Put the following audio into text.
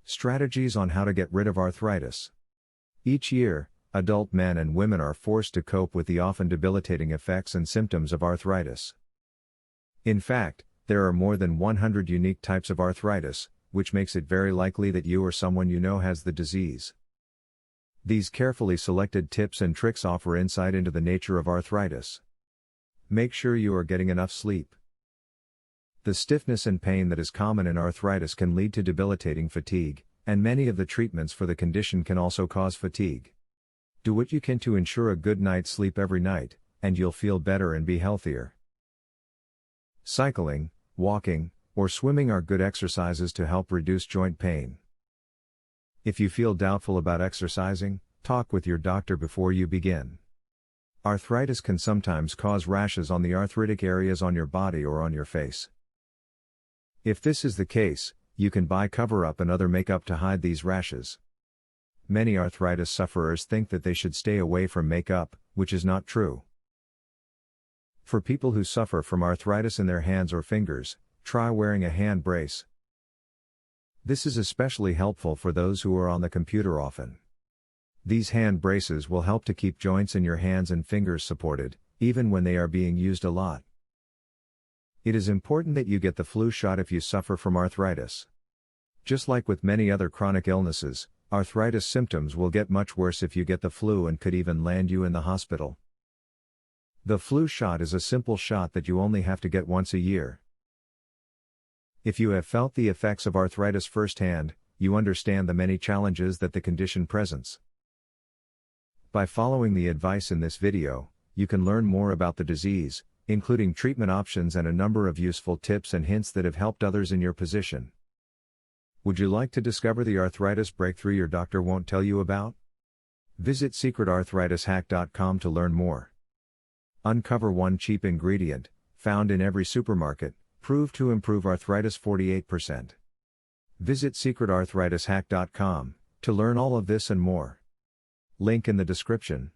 Strategies on how to get rid of arthritis. Each year, adult men and women are forced to cope with the often debilitating effects and symptoms of arthritis. In fact, there are more than 100 unique types of arthritis, which makes it very likely that you or someone you know has the disease. These carefully selected tips and tricks offer insight into the nature of arthritis. Make sure you are getting enough sleep. The stiffness and pain that is common in arthritis can lead to debilitating fatigue, and many of the treatments for the condition can also cause fatigue. Do what you can to ensure a good night's sleep every night, and you'll feel better and be healthier. Cycling, walking, or swimming are good exercises to help reduce joint pain. If you feel doubtful about exercising, talk with your doctor before you begin. Arthritis can sometimes cause rashes on the arthritic areas on your body or on your face. If this is the case, you can buy cover-up and other makeup to hide these rashes. Many arthritis sufferers think that they should stay away from makeup, which is not true. For people who suffer from arthritis in their hands or fingers, try wearing a hand brace. This is especially helpful for those who are on the computer often. These hand braces will help to keep joints in your hands and fingers supported, even when they are being used a lot. It is important that you get the flu shot if you suffer from arthritis. Just like with many other chronic illnesses, arthritis symptoms will get much worse if you get the flu and could even land you in the hospital. The flu shot is a simple shot that you only have to get once a year. If you have felt the effects of arthritis firsthand, you understand the many challenges that the condition presents. By following the advice in this video, you can learn more about the disease, including treatment options and a number of useful tips and hints that have helped others in your position. Would you like to discover the arthritis breakthrough your doctor won't tell you about? Visit secretarthritishack.com to learn more. Uncover one cheap ingredient, found in every supermarket, proved to improve arthritis 48%. Visit secretarthritishack.com to learn all of this and more. Link in the description.